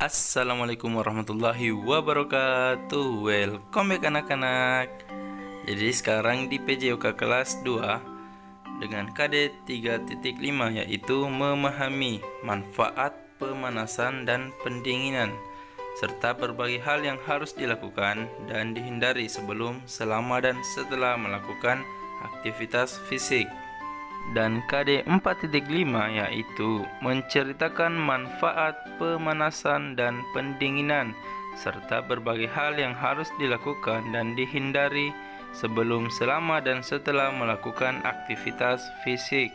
Assalamualaikum warahmatullahi wabarakatuh. Welcome back anak-anak. Jadi sekarang di PJOK kelas 2 dengan KD 3.5 yaitu memahami manfaat pemanasan dan pendinginan serta berbagai hal yang harus dilakukan dan dihindari sebelum, selama, dan setelah melakukan aktivitas fisik. Dan KD 4.5 yaitu menceritakan manfaat pemanasan dan pendinginan serta berbagai hal yang harus dilakukan dan dihindari sebelum, selama, dan setelah melakukan aktivitas fisik.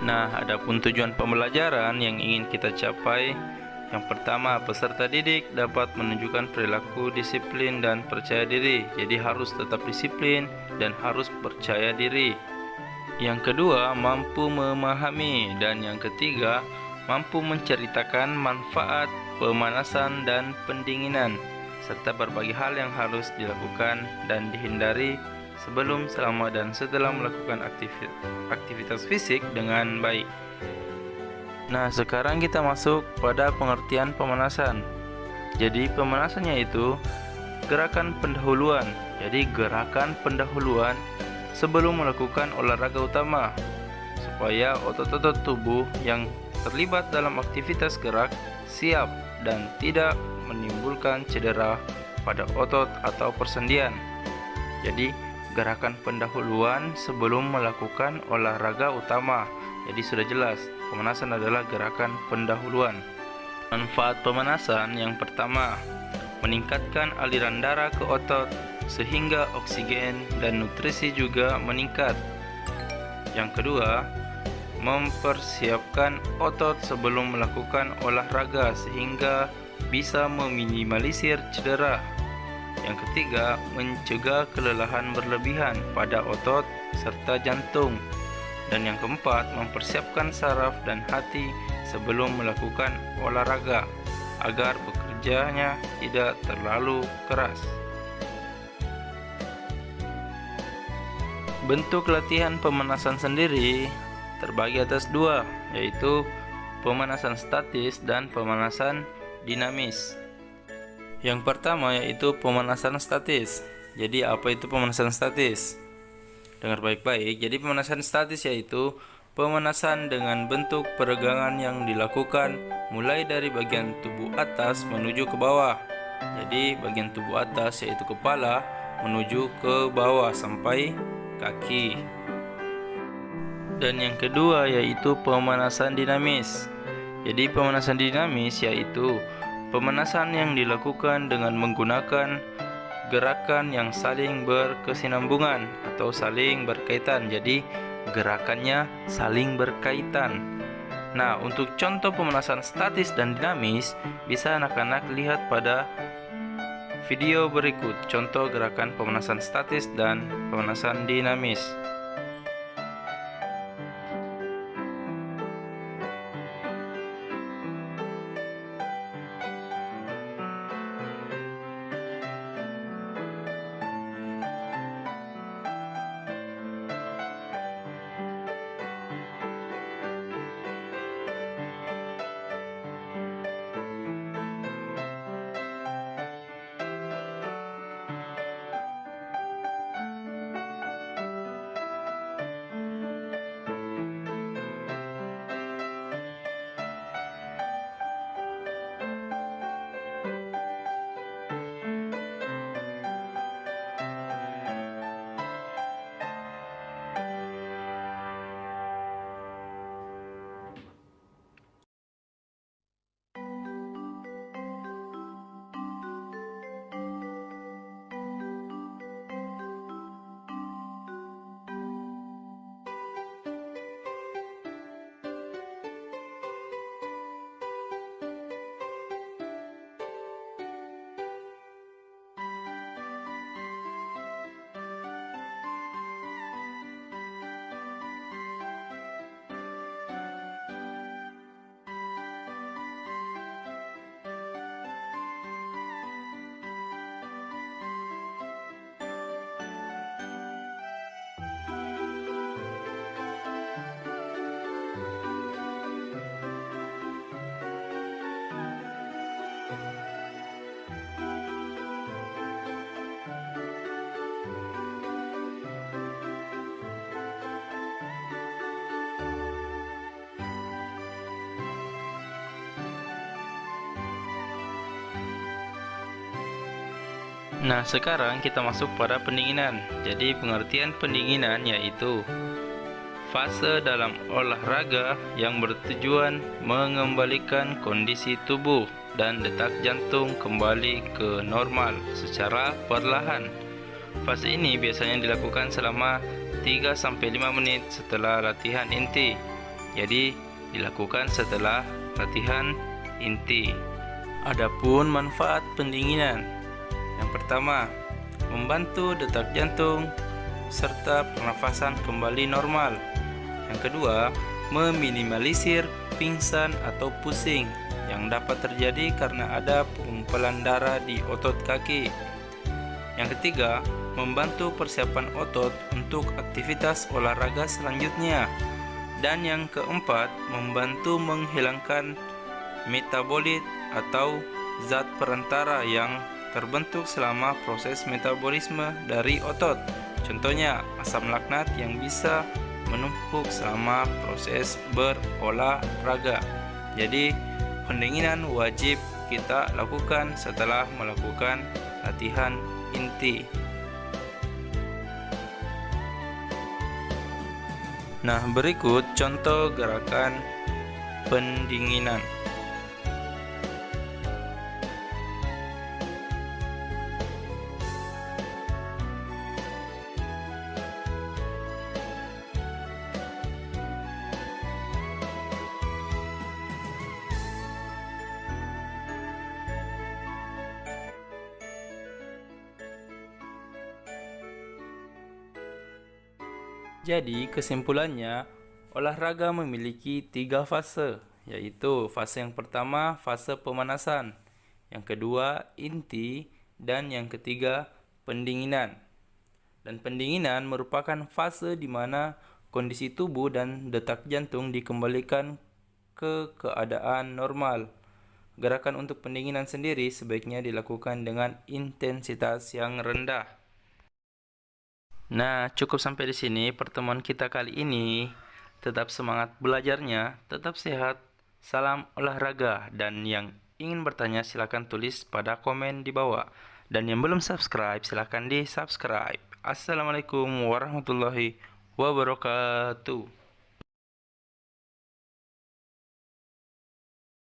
Nah, adapun tujuan pembelajaran yang ingin kita capai, yang pertama, peserta didik dapat menunjukkan perilaku disiplin dan percaya diri. Jadi harus tetap disiplin dan harus percaya diri. Yang kedua, mampu memahami. Dan yang ketiga, mampu menceritakan manfaat pemanasan dan pendinginan serta berbagai hal yang harus dilakukan dan dihindari sebelum, selama, dan setelah melakukan aktivitas fisik dengan baik. Nah, sekarang kita masuk pada pengertian pemanasan. Jadi pemanasannya itu gerakan pendahuluan. Jadi gerakan pendahuluan sebelum melakukan olahraga utama, supaya otot-otot tubuh yang terlibat dalam aktivitas gerak siap dan tidak menimbulkan cedera pada otot atau persendian. Jadi gerakan pendahuluan sebelum melakukan olahraga utama. Jadi sudah jelas, pemanasan adalah gerakan pendahuluan. Manfaat pemanasan yang pertama, meningkatkan aliran darah ke otot sehingga oksigen dan nutrisi juga meningkat. Yang kedua, mempersiapkan otot sebelum melakukan olahraga sehingga bisa meminimalisir cedera. Yang ketiga, mencegah kelelahan berlebihan pada otot serta jantung. Dan yang keempat, mempersiapkan saraf dan hati sebelum melakukan olahraga agar bekerjanya tidak terlalu keras. Bentuk latihan pemanasan sendiri terbagi atas dua, yaitu pemanasan statis dan pemanasan dinamis. Yang pertama yaitu pemanasan statis. Jadi apa itu pemanasan statis? Dengar baik-baik. Jadi pemanasan statis yaitu pemanasan dengan bentuk peregangan yang dilakukan mulai dari bagian tubuh atas menuju ke bawah. Jadi bagian tubuh atas yaitu kepala menuju ke bawah sampai kaki. Dan yang kedua yaitu pemanasan dinamis. Jadi pemanasan dinamis yaitu pemanasan yang dilakukan dengan menggunakan gerakan yang saling berkesinambungan atau saling berkaitan. Jadi gerakannya saling berkaitan. Nah, untuk contoh pemanasan statis dan dinamis bisa anak-anak lihat pada video berikut contoh gerakan pemanasan statis dan pemanasan dinamis. Nah, sekarang kita masuk pada pendinginan. Jadi, pengertian pendinginan yaitu fase dalam olahraga yang bertujuan mengembalikan kondisi tubuh dan detak jantung kembali ke normal secara perlahan. Fase ini biasanya dilakukan selama 3-5 menit setelah latihan inti. Jadi, dilakukan setelah latihan inti. Adapun manfaat pendinginan. Yang pertama, membantu detak jantung serta pernafasan kembali normal. Yang kedua, meminimalisir pingsan atau pusing yang dapat terjadi karena ada pengumpulan darah di otot kaki. Yang ketiga, membantu persiapan otot untuk aktivitas olahraga selanjutnya. Dan yang keempat, membantu menghilangkan metabolit atau zat perantara yang terbentuk selama proses metabolisme dari otot. Contohnya, asam laknat yang bisa menumpuk selama proses berolahraga. Jadi, pendinginan wajib kita lakukan setelah melakukan latihan inti. Nah, berikut contoh gerakan pendinginan. Jadi, kesimpulannya, olahraga memiliki 3 fase, yaitu fase yang pertama, fase pemanasan, yang kedua, inti, dan yang ketiga, pendinginan. Dan pendinginan merupakan fase di mana kondisi tubuh dan detak jantung dikembalikan ke keadaan normal. Gerakan untuk pendinginan sendiri sebaiknya dilakukan dengan intensitas yang rendah. Nah, cukup sampai di sini pertemuan kita kali ini. Tetap semangat belajarnya, tetap sehat, salam olahraga, dan yang ingin bertanya silakan tulis pada komen di bawah. Dan yang belum subscribe silakan di subscribe. Assalamualaikum warahmatullahi wabarakatuh.